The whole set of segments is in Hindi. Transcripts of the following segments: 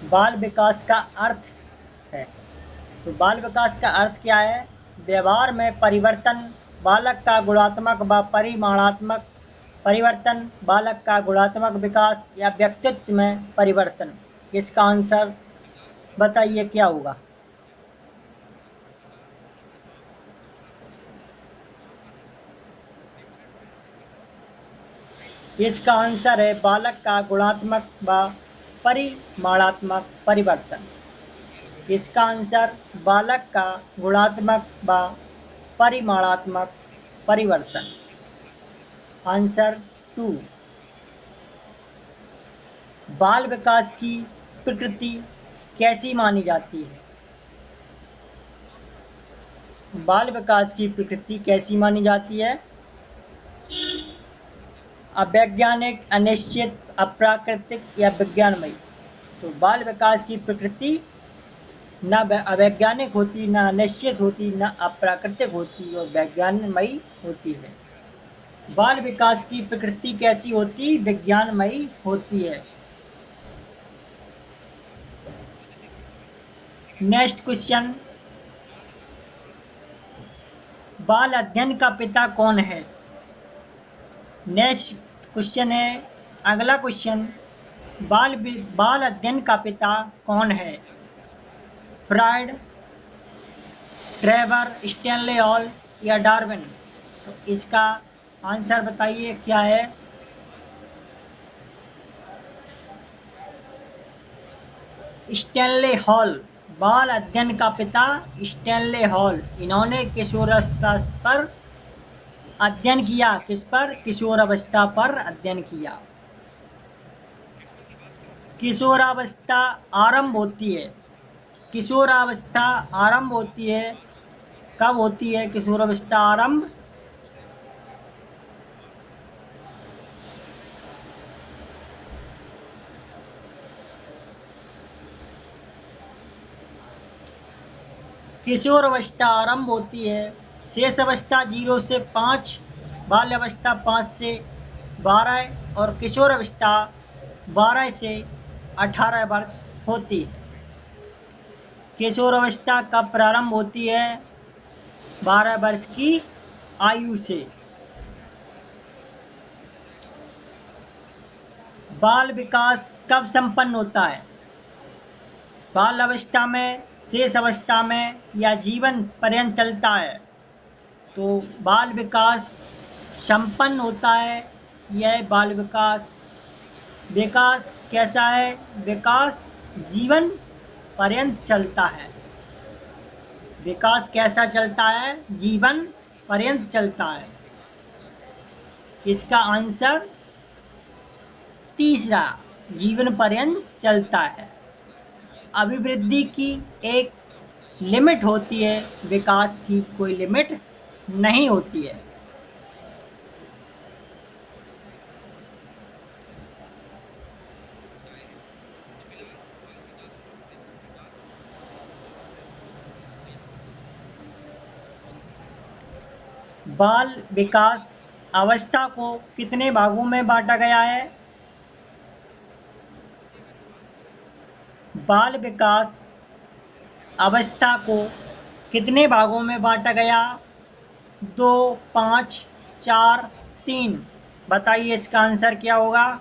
बाल विकास का अर्थ है। तो बाल विकास का अर्थ क्या है? व्यवहार में परिवर्तन, बालक का गुणात्मक व परिमाणात्मक परिवर्तन, बालक का गुणात्मक विकास या व्यक्तित्व में परिवर्तन। इसका आंसर बताइए क्या होगा? इसका आंसर है बालक का गुणात्मक व परिमाणात्मक परिवर्तन। इसका आंसर बालक का गुणात्मक व परिमाणात्मक परिवर्तन। आंसर 2। बाल विकास की प्रकृति कैसी मानी जाती है? बाल विकास की प्रकृति कैसी मानी जाती है? अवैज्ञानिक, अनिश्चित, अप्राकृतिक या विज्ञानमयी। तो बाल विकास की प्रकृति न अवैज्ञानिक होती, न अनिश्चित होती, न अप्राकृतिक होती और वैज्ञानमयी होती है। बाल विकास की प्रकृति कैसी होती? विज्ञानमयी होती है। नेक्स्ट क्वेश्चन, बाल अध्ययन का पिता कौन है? नेक्स्ट क्वेश्चन है, अगला क्वेश्चन, बाल अध्ययन का पिता कौन है? फ्रायड, ट्रेवर, स्टैनले हॉल या डार्विन? तो इसका आंसर बताइए क्या है? Stanley hall. बाल अध्ययन का पिता स्टैनले हॉल। इन्होंने किशोरावस्था पर अध्ययन किया। किस पर? किशोरावस्था पर अध्ययन किया। किशोरावस्था आरंभ होती है। किशोरावस्था आरंभ होती है, कब होती है किशोरावस्था आरंभ? किशोरावस्था आरंभ होती है, शेष अवस्था 0 से 5, बाल्यावस्था 5 से 12 और किशोरावस्था 12 से 18 वर्ष होती है। किशोरावस्था कब प्रारंभ होती है? 12 वर्ष की आयु से। बाल विकास कब संपन्न होता है? बाल अवस्था में, शेष अवस्था में या जीवन पर्यंत चलता है? तो बाल विकास संपन्न होता है। यह बाल विकास विकास कैसा है? विकास जीवन पर्यंत चलता है। विकास कैसा चलता है? जीवन पर्यंत चलता है। इसका आंसर तीसरा, जीवन पर्यंत चलता है। अभिवृद्धि की एक लिमिट होती है, विकास की कोई लिमिट नहीं होती है। बाल विकास अवस्था को कितने भागों में बांटा गया है? बाल विकास अवस्था को कितने भागों में बांटा गया? 2, 5, 4, 3। बताइए इसका आंसर क्या होगा?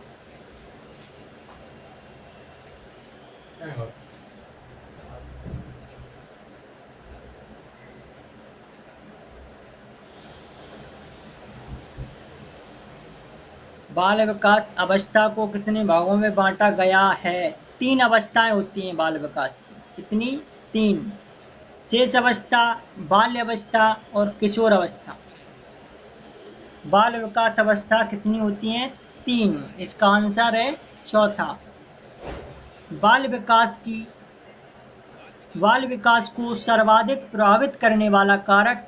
बाल विकास अवस्था को कितने भागों में बांटा गया है? 3 अवस्थाएं होती हैं बाल विकास की। कितनी? 3। शेष अवस्था, बाल्य अवस्था और किशोर अवस्था। बाल विकास अवस्था कितनी होती हैं? 3। इसका आंसर है चौथा। बाल विकास को सर्वाधिक प्रभावित करने वाला कारक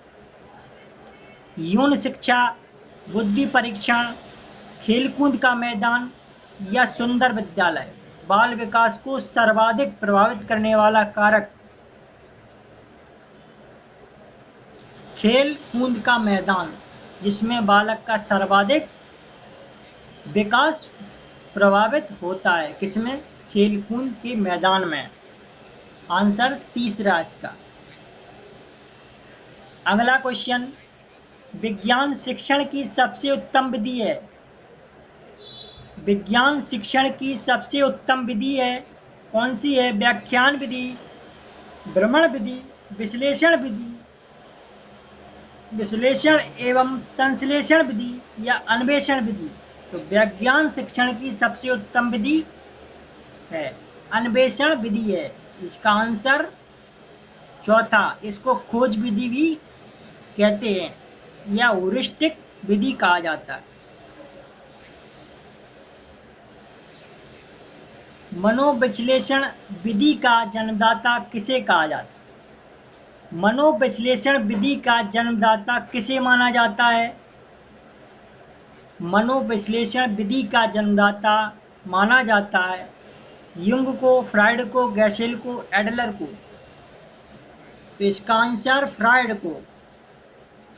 यौन शिक्षा, बुद्धि परीक्षण, खेलकूद का मैदान या सुंदर विद्यालय। बाल विकास को सर्वाधिक प्रभावित करने वाला कारक खेल कूद का मैदान, जिसमें बालक का सर्वाधिक विकास प्रभावित होता है। किसमें? खेलकूद के मैदान में। आंसर तीसरा इसका। अगला क्वेश्चन, विज्ञान शिक्षण की सबसे उत्तम विधि है। विज्ञान शिक्षण की सबसे उत्तम विधि है कौन सी है? व्याख्यान विधि, भ्रमण विधि, विश्लेषण विधि, विश्लेषण एवं संश्लेषण विधि या अन्वेषण विधि। तो विज्ञान शिक्षण की सबसे उत्तम विधि है अन्वेषण विधि है इसका आंसर चौथा। इसको खोज विधि भी कहते हैं या ह्यूरिस्टिक विधि कहा जाता है। मनोविश्लेषण विधि का जन्मदाता किसे कहा जाता है? मनोविश्लेषण विधि का जन्मदाता किसे माना जाता है? मनोविश्लेषण विधि का जन्मदाता माना जाता है युंग को, फ्राइड को, गैसेल को, एडलर को। तो इसका आंसर फ्राइड को।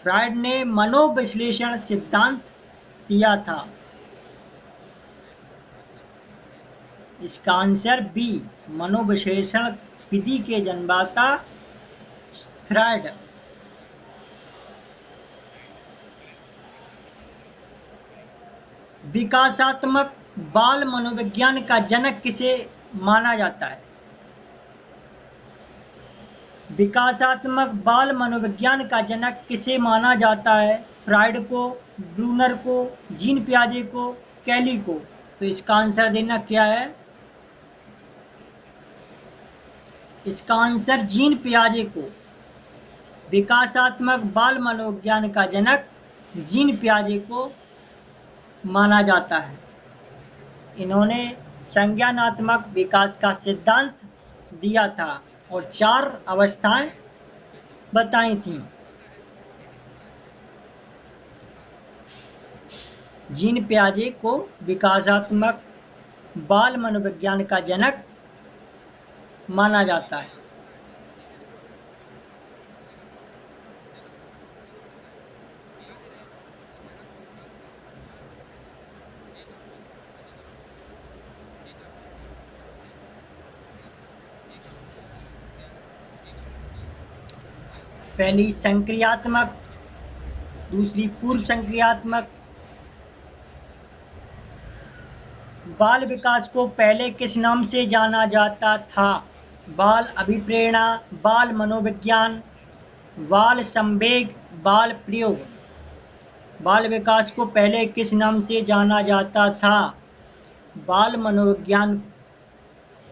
फ्राइड ने मनोविश्लेषण सिद्धांत दिया था। इसका आंसर बी, मनोविश्लेषण विधि के जन्मदाता फ्राइड। विकासात्मक बाल मनोविज्ञान का जनक किसे माना जाता है? विकासात्मक बाल मनोविज्ञान का जनक किसे माना जाता है? फ्राइड को, ब्रूनर को, जीन पियाजे को, कैली को। तो इसका आंसर देना क्या है? इसका आंसर जीन पियाजे को। विकासात्मक बाल मनोविज्ञान का जनक जीन पियाजे को माना जाता है। इन्होंने संज्ञानात्मक विकास का सिद्धांत दिया था और 4 अवस्थाएं बताई थीं। जीन पियाजे को विकासात्मक बाल मनोविज्ञान का जनक माना जाता है। पहली संक्रियात्मक, दूसरी पूर्व संक्रियात्मक। बाल विकास को पहले किस नाम से जाना जाता था? बाल अभिप्रेरणा, बाल मनोविज्ञान, बाल संवेग, बाल प्रयोग। बाल विकास को पहले किस नाम से जाना जाता था? बाल मनोविज्ञान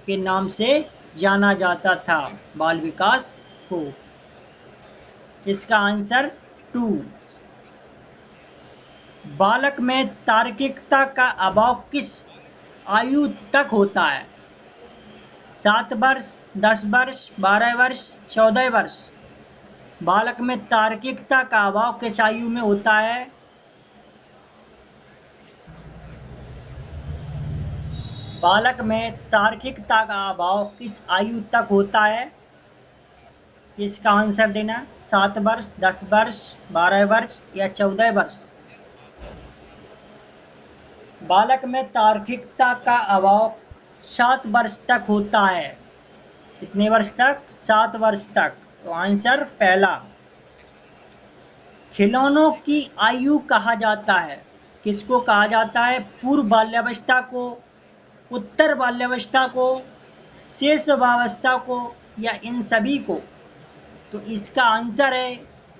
के नाम से जाना जाता था बाल विकास को। इसका आंसर 2। बालक में तार्किकता का अभाव किस आयु तक होता है? 7 वर्ष, 10 वर्ष, 12 वर्ष, 14 वर्ष। बालक में तार्किकता का अभाव किस आयु में होता है? बालक में तार्किकता का अभाव किस आयु तक होता है? इसका आंसर देना 7 वर्ष, 10 वर्ष, 12 वर्ष या 14 वर्ष। बालक में तार्किकता का अभाव 7 वर्ष तक होता है। कितने वर्ष तक? 7 वर्ष तक। तो आंसर पहला। खिलौनों की आयु कहा जाता है, किसको कहा जाता है? पूर्व बाल्यावस्था को, उत्तर बाल्यावस्था को, शेष अवस्था को या इन सभी को? तो इसका आंसर है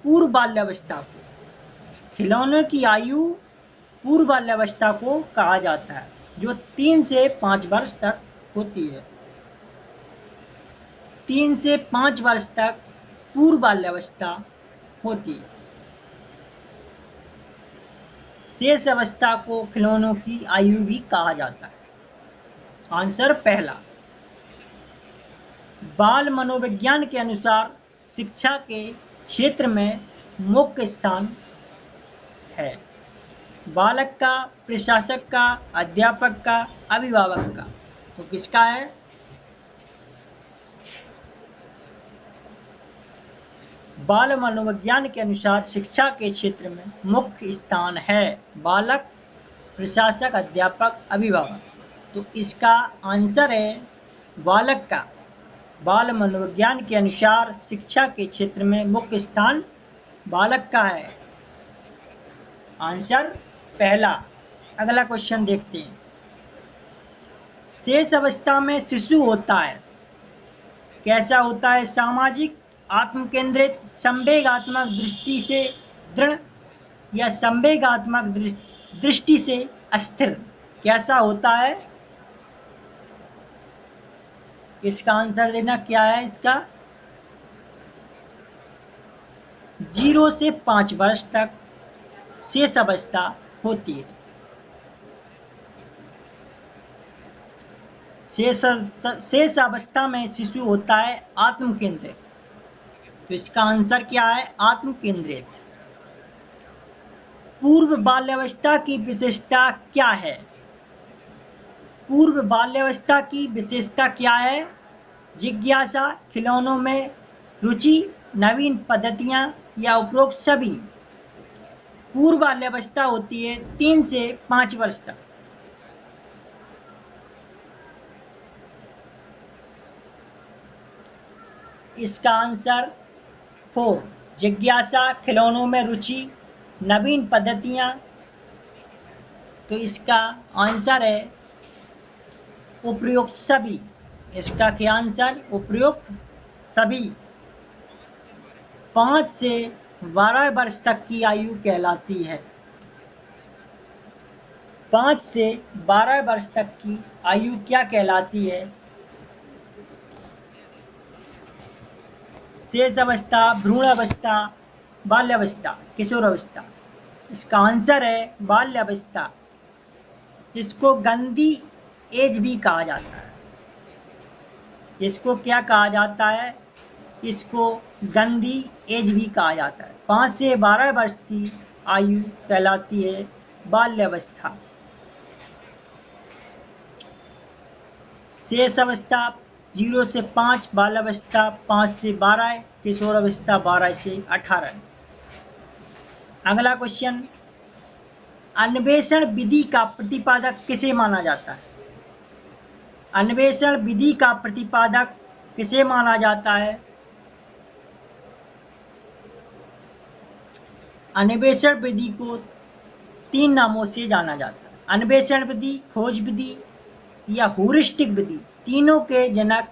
पूर्व बाल्यावस्था को। खिलौनों की आयु पूर्व बाल्यावस्था को कहा जाता है जो 3 से 5 वर्ष तक होती है। 3 से 5 वर्ष तक पूर्व बाल्यावस्था होती है। शेष अवस्था को खिलौनों की आयु भी कहा जाता है। आंसर पहला। बाल मनोविज्ञान के अनुसार शिक्षा के क्षेत्र में मुख्य स्थान है बालक का, प्रशासक का, अध्यापक का, अभिभावक का। तो किसका है? बाल मनोविज्ञान के अनुसार शिक्षा के क्षेत्र में मुख्य स्थान है बालक, प्रशासक, अध्यापक, अभिभावक। तो इसका आंसर है बालक का। बाल मनोविज्ञान के अनुसार शिक्षा के क्षेत्र में मुख्य स्थान बालक का है। आंसर पहला। अगला क्वेश्चन देखते हैं। शेष अवस्था में शिशु होता है, कैसा होता है? सामाजिक, आत्म केंद्रित, संवेगात्मक दृष्टि से दृढ़ या संवेगात्मक दृष्टि से अस्थिर, कैसा होता है? इसका आंसर देना क्या है इसका? 0 से 5 वर्ष तक शेष अवस्था होती है। शेष अवस्था में शिशु होता है आत्म केंद्रित, तो इसका आंसर क्या है? आत्म केंद्रित। पूर्व बाल्यावस्था की विशेषता क्या है? पूर्व बाल्यावस्था की विशेषता क्या है? जिज्ञासा, खिलौनों में रुचि, नवीन पद्धतियां या उपरोक्त सभी। पूर्व बाल्यावस्था होती है 3 से 5 वर्ष तक। इसका आंसर 4, जिज्ञासा, खिलौनों में रुचि, नवीन पद्धतियां। तो इसका आंसर है उपयुक्त सभी। इसका क्या आंसर? उपयुक्त सभी। 5 से 12 वर्ष तक की आयु कहलाती है। 5 से 12 वर्ष तक की आयु क्या कहलाती है? शेष अवस्था, भ्रूण अवस्था, बाल्यावस्था, किशोरावस्था। इसका आंसर है बाल्यावस्था। इसको गंदी एज भी कहा जाता है। इसको क्या कहा जाता है? इसको गंदी एज भी कहा जाता है। 5 से 12 वर्ष की आयु कहलाती है बाल्यावस्था। शेष अवस्था 0 से 5, बाल्यावस्था 5 से 12, किशोरावस्था 12 से 18। अगला क्वेश्चन, अन्वेषण विधि का प्रतिपादक किसे माना जाता है? अन्वेषण विधि का प्रतिपादक किसे माना जाता है? अन्वेषण विधि को 3 नामों से जाना जाता है। अन्वेषण विधि, खोज विधि या ह्यूरिस्टिक विधि। तीनों के जनक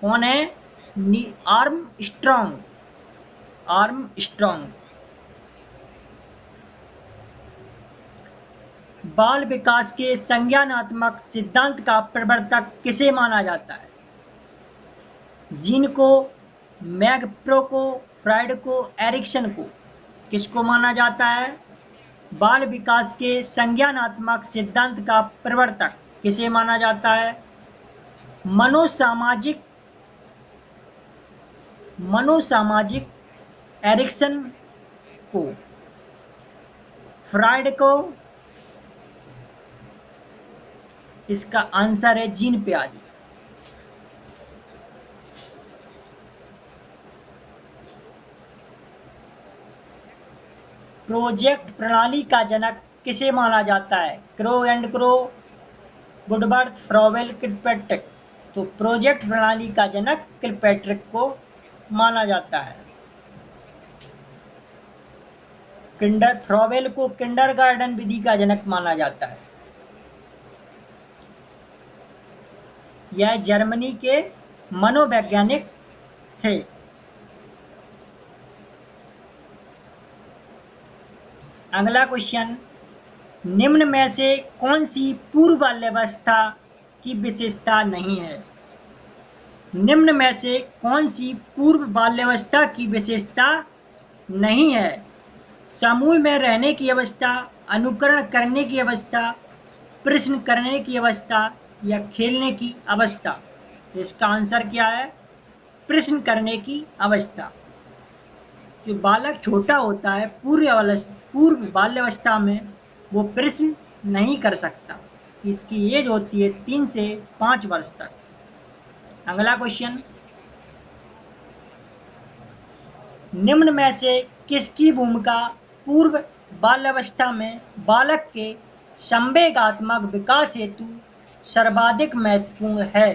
कौन है? आर्मस्ट्रॉन्ग। बाल विकास के संज्ञानात्मक सिद्धांत का प्रवर्तक किसे माना जाता है? जीन को, मैगप्रो को, फ्राइड को, एरिक्सन को। किसको माना जाता है? बाल विकास के संज्ञानात्मक सिद्धांत का प्रवर्तक किसे माना जाता है? मनोसामाजिक एरिक्सन को, फ्राइड को। इसका आंसर है जीन पियाजे। प्रोजेक्ट प्रणाली का जनक किसे माना जाता है? Crow and crow, Woodworth, Froebel, Kilpatrick. तो प्रोजेक्ट प्रणाली का जनक किलपैट्रिक को माना जाता है। फ्रॉवेल को किंडरगार्टन विधि का जनक माना जाता है। यह जर्मनी के मनोवैज्ञानिक थे। अगला क्वेश्चन, निम्न में से कौन सी पूर्व बाल्यावस्था की विशेषता नहीं है? निम्न में से कौन सी पूर्व बाल्यावस्था की विशेषता नहीं है? समूह में रहने की अवस्था, अनुकरण करने की अवस्था, प्रश्न करने की अवस्था या खेलने की अवस्था। इसका आंसर क्या है? प्रश्न करने की अवस्था। जो बालक छोटा होता है पूर्व बाल्यावस्था में, वो प्रश्न नहीं कर सकता। इसकी एज होती है 3 से 5 वर्ष तक। अगला क्वेश्चन, निम्न में से किसकी भूमिका पूर्व बाल्यावस्था में बालक के संवेगात्मक विकास हेतु सर्वाधिक महत्वपूर्ण है?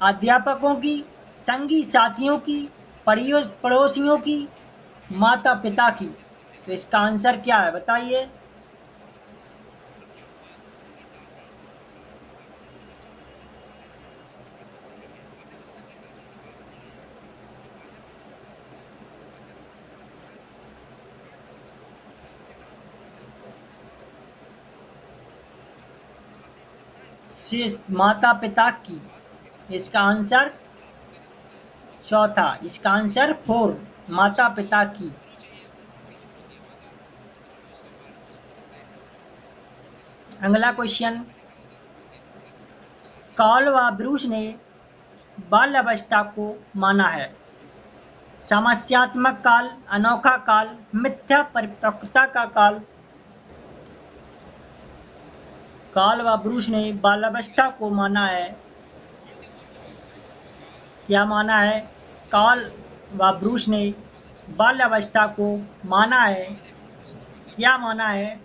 अध्यापकों की, संगी साथियों की, पड़ोसियों की, माता पिता की? तो इसका आंसर क्या है बताइए। माता पिता की। इसका आंसर चौथा, इसका आंसर 4, माता पिता की। अगला क्वेश्चन, कार्ल व ब्रूस ने बाल्यावस्था को माना है? समस्यात्मक काल, अनोखा काल, मिथ्या परिपक्वता का काल? कार्ल व ब्रूस ने बाल्यावस्था को माना है, क्या माना है? कार्ल व ब्रूस ने बाल्यावस्था को माना है, क्या माना है?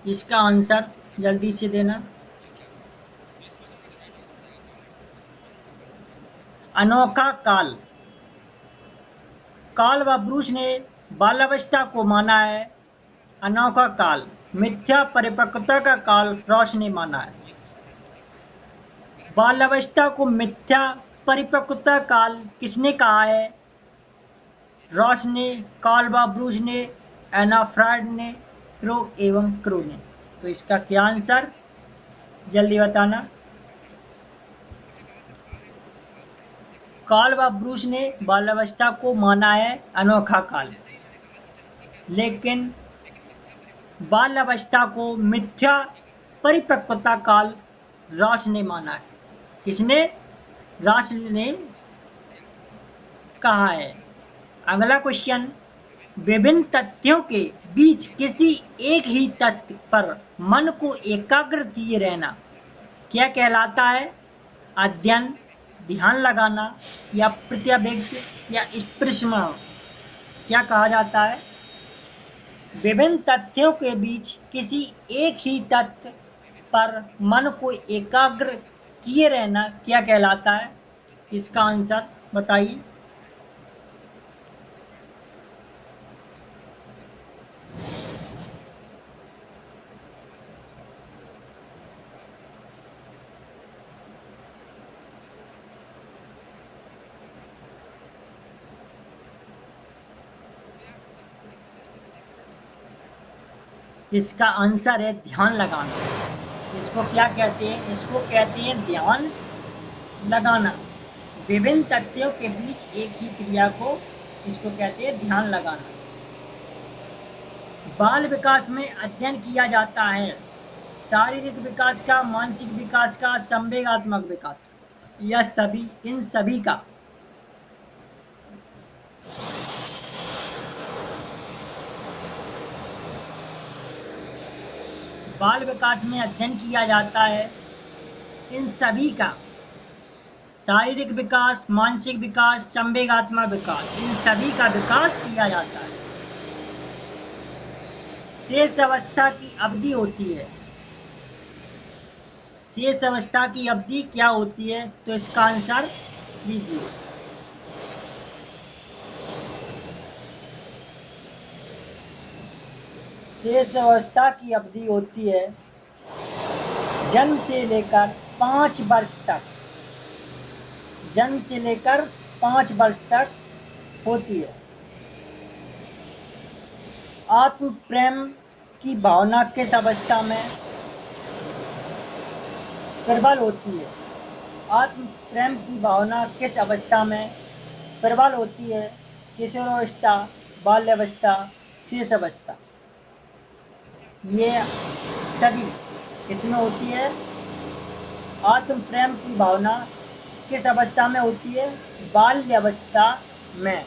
इसका आंसर जल्दी से देना। अनोखा काल। कार्ल व ब्रूस ने बाल्यावस्था को माना है अनोखा काल, मिथ्या परिपक्वता का काल रॉस ने माना है। बाल्यावस्था को मिथ्या परिपक्वता काल किसने कहा है? रॉस ने, कार्ल व ब्रूस ने, एना फ्रायड ने, क्रो एवं क्रो ने? तो इसका क्या आंसर, जल्दी बताना। कार्ल व ब्रूस ने बाल्यावस्था को माना है अनोखा काल, लेकिन बाल्यावस्था को मिथ्या परिपक्वता काल रॉस ने माना है। किसने? रॉस ने कहा है। अगला क्वेश्चन, विभिन्न तथ्यों के बीच किसी एक ही तथ्य पर मन को एकाग्र किए रहना क्या कहलाता है? अध्ययन, ध्यान लगाना, या प्रत्यावेश, या स्पृशमण? क्या कहा जाता है? विभिन्न तथ्यों के बीच किसी एक ही तथ्य पर मन को एकाग्र किए रहना क्या कहलाता है? इसका आंसर बताइए। इसका आंसर है ध्यान लगाना। इसको क्या कहते हैं? इसको कहते हैं ध्यान लगाना। विभिन्न तथ्यों के बीच एक ही क्रिया को, इसको कहते हैं ध्यान लगाना। बाल विकास में अध्ययन किया जाता है शारीरिक विकास का, मानसिक विकास का, संवेगात्मक विकास, या सभी, इन सभी का? बाल विकास में अध्ययन किया जाता है इन सभी का, शारीरिक विकास, मानसिक विकास, संवेगात्मक विकास, इन सभी का विकास किया जाता है। शेष अवस्था की अवधि होती है। शेष अवस्था की अवधि क्या होती है? तो इसका आंसर लीजिए। शेष अवस्था की अवधि होती है जन्म से लेकर 5 वर्ष तक। जन्म से लेकर 5 वर्ष तक होती है। आत्म प्रेम की भावना किस अवस्था में प्रबल होती है? आत्म प्रेम की भावना किस अवस्था में प्रबल होती है? किशोरावस्था, बाल्यावस्था, शेष अवस्था? ये सभी किसमें होती है? आत्म प्रेम की भावना किस अवस्था में होती है? बाल्यावस्था में।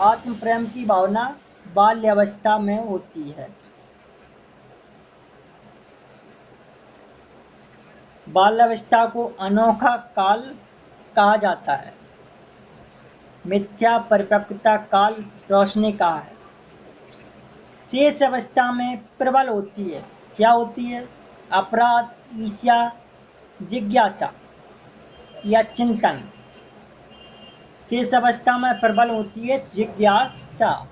आत्म प्रेम की भावना बाल्यावस्था में होती है। बाल्यावस्था को अनोखा काल कहा जाता है। मिथ्या परिपक्वता काल रॉस ने कहा है। शेष अवस्था में प्रबल होती है। क्या होती है? अपराध, ईर्ष्या, जिज्ञासा या चिंतन। शेष अवस्था में प्रबल होती है जिज्ञासा।